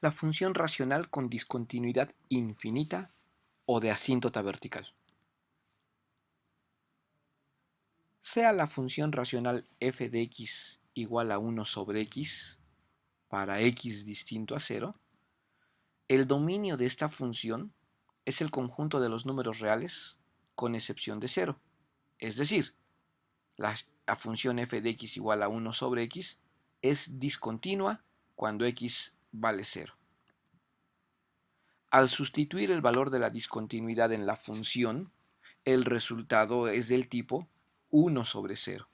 La función racional con discontinuidad infinita o de asíntota vertical. Sea la función racional f de x igual a 1 sobre x para x distinto a 0, el dominio de esta función es el conjunto de los números reales con excepción de 0. Es decir, la función f de x igual a 1 sobre x es discontinua cuando x vale 0. Al sustituir el valor de la discontinuidad en la función, el resultado es del tipo 1 sobre 0.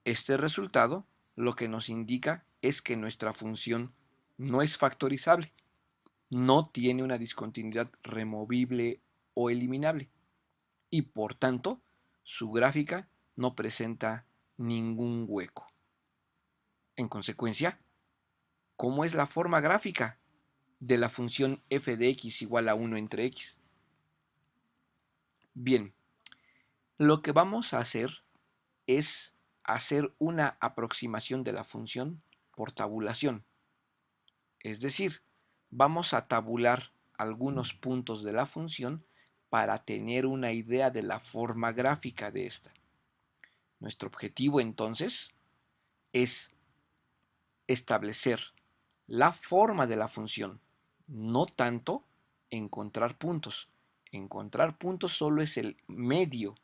Este resultado lo que nos indica es que nuestra función no es factorizable, no tiene una discontinuidad removible o eliminable y por tanto su gráfica no presenta ningún hueco. En consecuencia, ¿cómo es la forma gráfica de la función f de x igual a 1 entre x? Bien, lo que vamos a hacer es hacer una aproximación de la función por tabulación. Es decir, vamos a tabular algunos puntos de la función para tener una idea de la forma gráfica de esta. Nuestro objetivo entonces es establecer la forma de la función, no tanto encontrar puntos. Encontrar puntos solo es el medio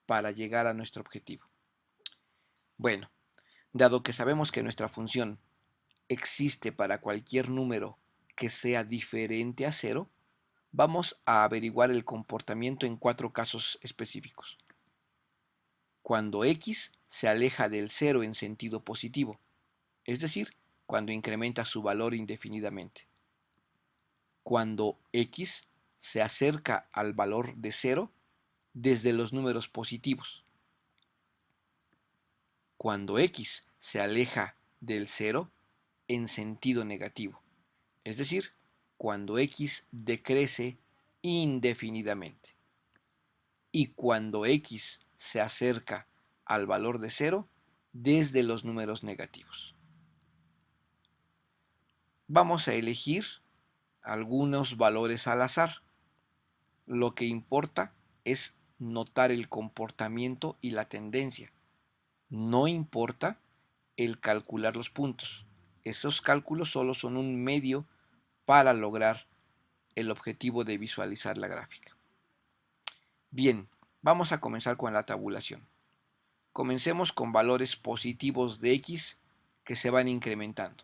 para llegar a nuestro objetivo. Bueno, dado que sabemos que nuestra función existe para cualquier número que sea diferente a 0, vamos a averiguar el comportamiento en 4 casos específicos. Cuando x se aleja del 0 en sentido positivo, es decir, cuando incrementa su valor indefinidamente. Cuando x se acerca al valor de 0 desde los números positivos. Cuando x se aleja del 0 en sentido negativo, es decir, cuando x decrece indefinidamente. Y cuando x se acerca al valor de 0 desde los números negativos. Vamos a elegir algunos valores al azar. Lo que importa es notar el comportamiento y la tendencia. No importa el calcular los puntos. Esos cálculos solo son un medio para lograr el objetivo de visualizar la gráfica. Bien, vamos a comenzar con la tabulación. Comencemos con valores positivos de x que se van incrementando.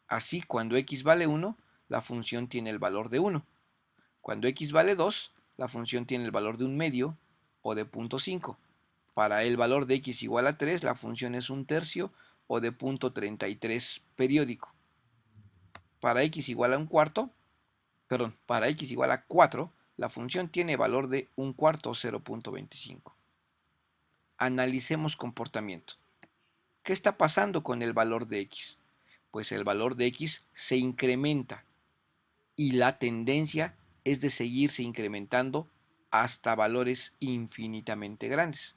Así, cuando x vale 1, la función tiene el valor de 1. Cuando x vale 2, la función tiene el valor de 1 medio o de 0.5. Para el valor de x igual a 3, la función es 1/3 o de 0.33 periódico. Para x igual a 1/4, para x igual a 4, la función tiene valor de 1/4 o 0.25. Analicemos comportamiento. ¿Qué está pasando con el valor de x? Pues el valor de x se incrementa y la tendencia es de seguirse incrementando hasta valores infinitamente grandes.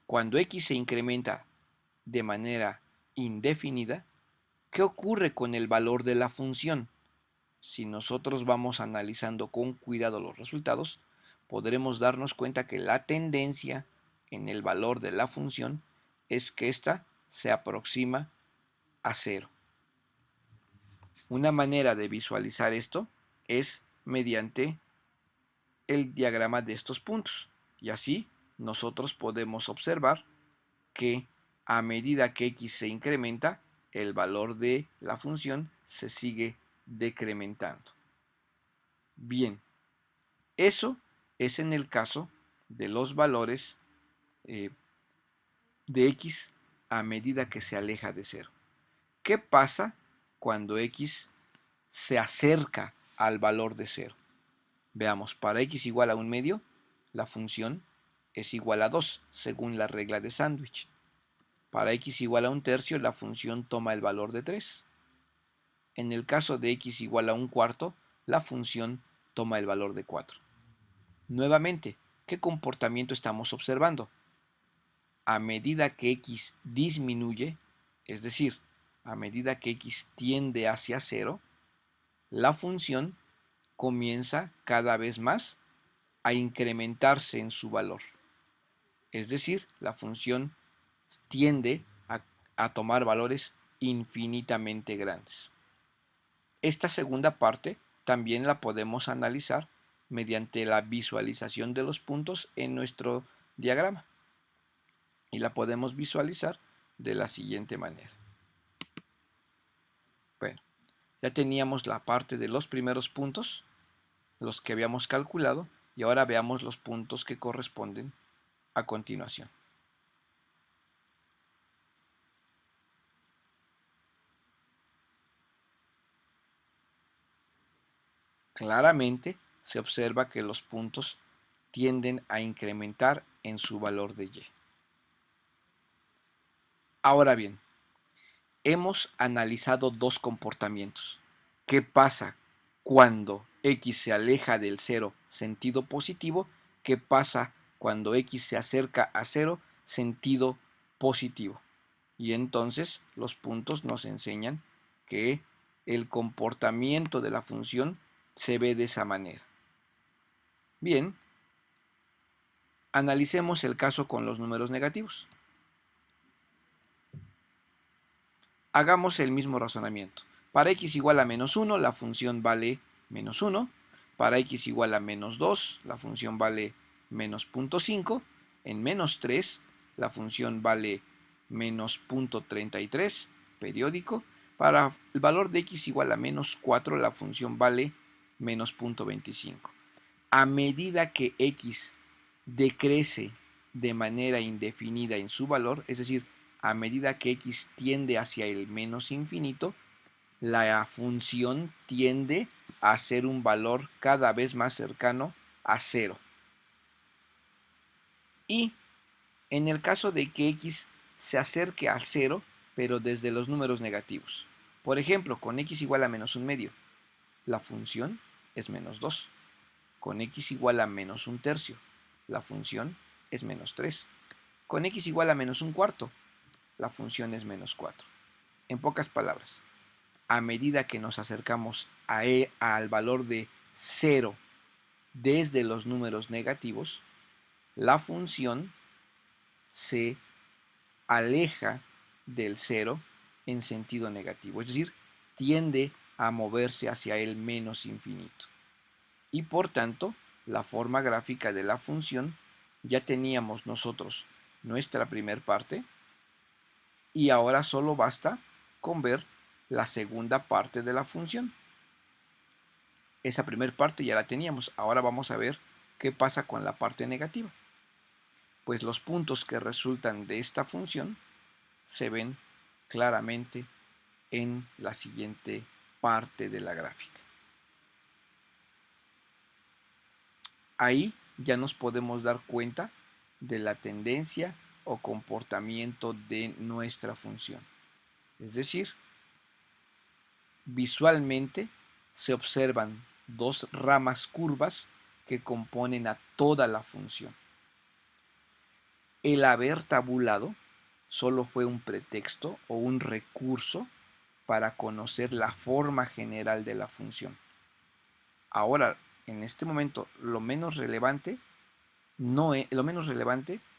Cuando x se incrementa de manera indefinida, ¿qué ocurre con el valor de la función? Si nosotros vamos analizando con cuidado los resultados, podremos darnos cuenta que la tendencia en el valor de la función es que ésta se aproxima a 0. Una manera de visualizar esto es mediante el diagrama de estos puntos. Y así nosotros podemos observar que a medida que x se incrementa, el valor de la función se sigue decrementando. Bien, eso es en el caso de los valores de x a medida que se aleja de 0. ¿Qué pasa cuando x se acerca al valor de 0? Veamos, para x igual a 1 medio, la función es igual a 2, según la regla de sándwich. Para x igual a 1/3, la función toma el valor de 3. En el caso de x igual a 1/4, la función toma el valor de 4. Nuevamente, ¿qué comportamiento estamos observando? A medida que x disminuye, es decir, a medida que x tiende hacia 0, la función comienza cada vez más a incrementarse en su valor. Es decir, la función tiende a tomar valores infinitamente grandes. Esta segunda parte también la podemos analizar mediante la visualización de los puntos en nuestro diagrama. Y la podemos visualizar de la siguiente manera. Bueno, ya teníamos la parte de los primeros puntos, los que habíamos calculado, y ahora veamos los puntos que corresponden a continuación. Claramente se observa que los puntos tienden a incrementar en su valor de y. Ahora bien, hemos analizado dos comportamientos. ¿Qué pasa cuando x se aleja del 0 sentido positivo? ¿Qué pasa cuando x se acerca a 0 sentido positivo? Y entonces los puntos nos enseñan que el comportamiento de la función se ve de esa manera. Bien, analicemos el caso con los números negativos. Hagamos el mismo razonamiento. Para x igual a menos 1, la función vale menos 1. Para x igual a menos 2, la función vale menos 0.5. En menos 3, la función vale menos 0.33, periódico. Para el valor de x igual a menos 4, la función vale menos 0.25. A medida que x decrece de manera indefinida en su valor, es decir, a medida que x tiende hacia el menos infinito, la función tiende a ser un valor cada vez más cercano a 0. Y en el caso de que x se acerque a 0, pero desde los números negativos. Por ejemplo, con x igual a menos 1/2, la función es menos 2. Con x igual a menos 1/3, la función es menos 3. Con x igual a menos 1/4, la función es menos 4. En pocas palabras, a medida que nos acercamos al valor de 0 desde los números negativos, la función se aleja del 0 en sentido negativo, es decir, tiende a moverse hacia el menos infinito. Y por tanto, la forma gráfica de la función, ya teníamos nosotros nuestra primer parte, y ahora solo basta con ver la segunda parte de la función. Esa primera parte ya la teníamos, ahora vamos a ver qué pasa con la parte negativa. Pues los puntos que resultan de esta función se ven claramente en la siguiente parte de la gráfica. Ahí ya nos podemos dar cuenta de la tendencia o comportamiento de nuestra función. Es decir, visualmente se observan dos ramas curvas que componen a toda la función. El haber tabulado solo fue un pretexto o un recurso para conocer la forma general de la función. Ahora, en este momento, lo menos relevante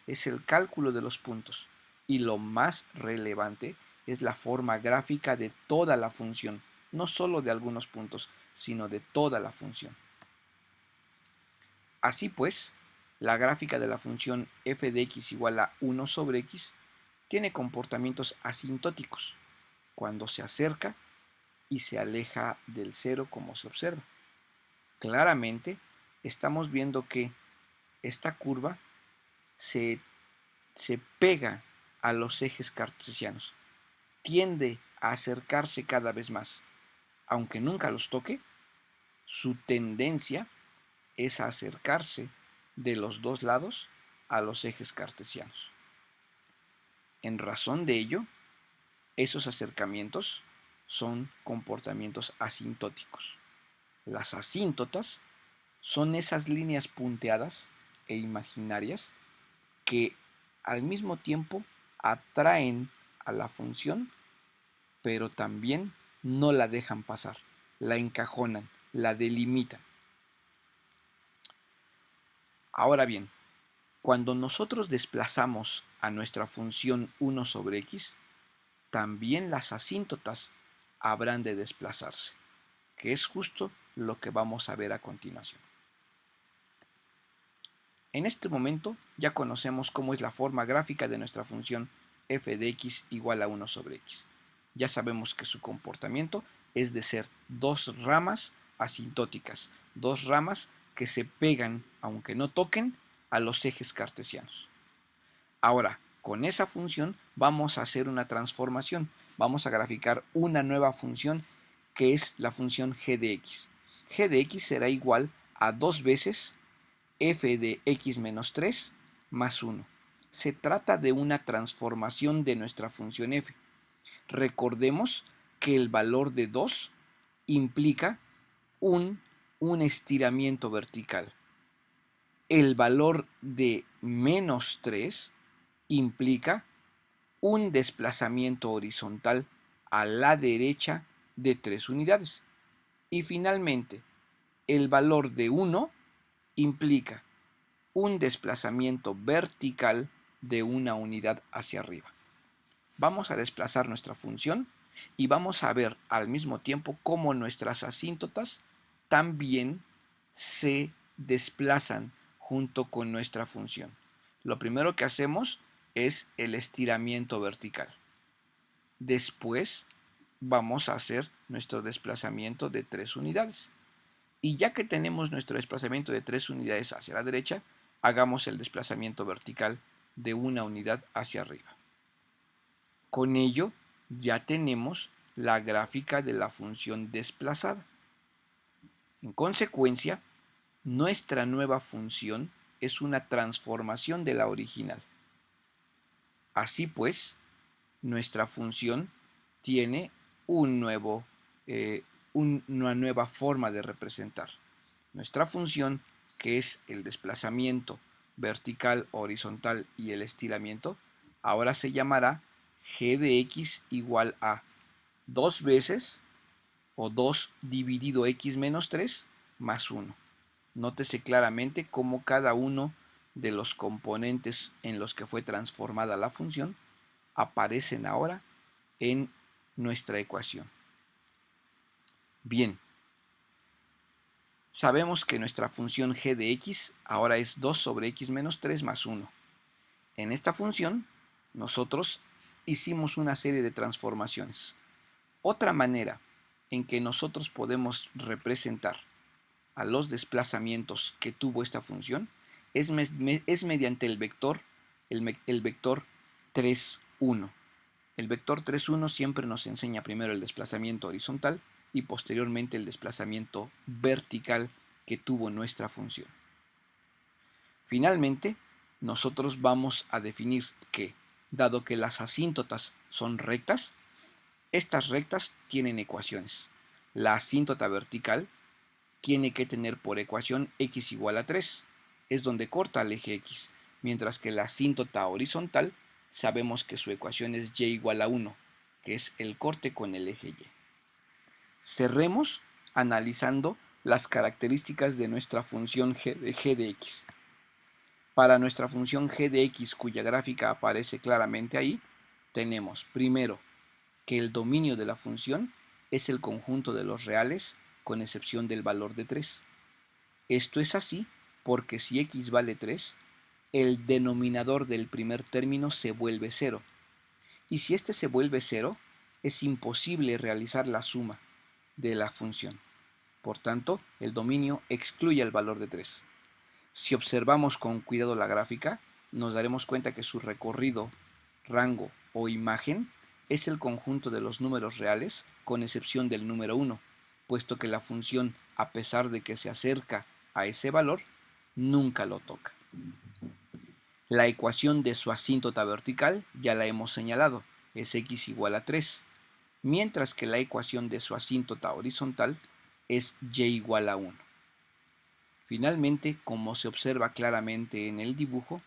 es el cálculo de los puntos, y lo más relevante es la forma gráfica de toda la función, no solo de algunos puntos, sino de toda la función. Así pues, la gráfica de la función f de x igual a 1 sobre x tiene comportamientos asintóticos cuando se acerca y se aleja del 0, como se observa. Claramente estamos viendo que esta curva se pega a los ejes cartesianos, tiende a acercarse cada vez más. Aunque nunca los toque, su tendencia es a acercarse de los dos lados a los ejes cartesianos. En razón de ello, esos acercamientos son comportamientos asintóticos. Las asíntotas son esas líneas punteadas e imaginarias que al mismo tiempo atraen a la función pero también no la dejan pasar, la encajonan, la delimitan. Ahora bien, cuando nosotros desplazamos a nuestra función 1 sobre x, también las asíntotas habrán de desplazarse, que es justo lo que vamos a ver a continuación. En este momento ya conocemos cómo es la forma gráfica de nuestra función f de x igual a 1 sobre x. Ya sabemos que su comportamiento es de ser dos ramas asintóticas, dos ramas que se pegan, aunque no toquen, a los ejes cartesianos. Ahora, con esa función vamos a hacer una transformación. Vamos a graficar una nueva función que es la función g de x. G de x será igual a 2 veces f de x menos 3 más 1. Se trata de una transformación de nuestra función f. Recordemos que el valor de 2 implica un estiramiento vertical. El valor de menos 3 implica un desplazamiento horizontal a la derecha de 3 unidades. Y finalmente, el valor de 1 implica un desplazamiento vertical de una unidad hacia arriba. Vamos a desplazar nuestra función y vamos a ver al mismo tiempo cómo nuestras asíntotas también se desplazan junto con nuestra función. Lo primero que hacemos es el estiramiento vertical. Después vamos a hacer nuestro desplazamiento de 3 unidades. Y ya que tenemos nuestro desplazamiento de 3 unidades hacia la derecha, hagamos el desplazamiento vertical de una unidad hacia arriba. Con ello ya tenemos la gráfica de la función desplazada. En consecuencia, nuestra nueva función es una transformación de la original. Así pues, nuestra función tiene una nueva forma de representar. Nuestra función, que es el desplazamiento vertical, horizontal y el estiramiento, ahora se llamará g de x igual a 2 veces o 2 dividido x menos 3 más 1. Nótese claramente cómo cada uno de los componentes en los que fue transformada la función aparecen ahora en nuestra ecuación. Bien, sabemos que nuestra función g de x ahora es 2 sobre x menos 3 más 1. En esta función nosotros hicimos una serie de transformaciones. Otra manera en que nosotros podemos representar a los desplazamientos que tuvo esta función es mediante el vector 3, 1. El vector 3, 1 siempre nos enseña primero el desplazamiento horizontal y posteriormente el desplazamiento vertical que tuvo nuestra función. Finalmente, nosotros vamos a definir que, dado que las asíntotas son rectas, estas rectas tienen ecuaciones. La asíntota vertical tiene que tener por ecuación x igual a 3, es donde corta el eje x, mientras que la asíntota horizontal sabemos que su ecuación es y igual a 1, que es el corte con el eje y. Cerremos analizando las características de nuestra función g de x. Para nuestra función g de x, cuya gráfica aparece claramente ahí, tenemos primero que el dominio de la función es el conjunto de los reales con excepción del valor de 3. Esto es así porque si x vale 3, el denominador del primer término se vuelve 0. Y si este se vuelve 0, es imposible realizar la suma de la función. Por tanto, el dominio excluye el valor de 3. Si observamos con cuidado la gráfica, nos daremos cuenta que su recorrido, rango o imagen es el conjunto de los números reales con excepción del número 1, puesto que la función, a pesar de que se acerca a ese valor, nunca lo toca. La ecuación de su asíntota vertical ya la hemos señalado, es x igual a 3, mientras que la ecuación de su asíntota horizontal es y igual a 1. Finalmente, como se observa claramente en el dibujo,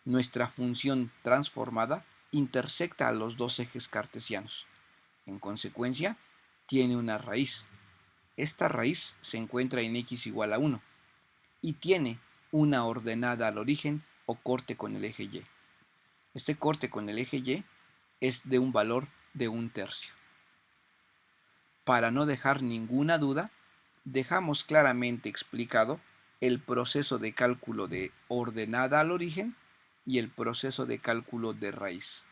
nuestra función transformada intersecta a los dos ejes cartesianos. En consecuencia, tiene una raíz. Esta raíz se encuentra en x igual a 1 y tiene una ordenada al origen o corte con el eje y. Este corte con el eje y es de un valor de 1/3. Para no dejar ninguna duda, dejamos claramente explicado el proceso de cálculo de ordenada al origen y el proceso de cálculo de raíz.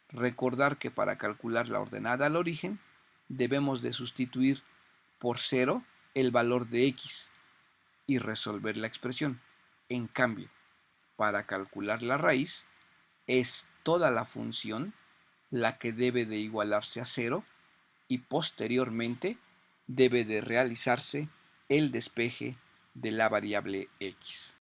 Recordar que para calcular la ordenada al origen debemos de sustituir por 0 el valor de x y resolver la expresión. En cambio, para calcular la raíz es toda la función la que debe de igualarse a 0 y posteriormente debe de realizarse el despeje de la variable x.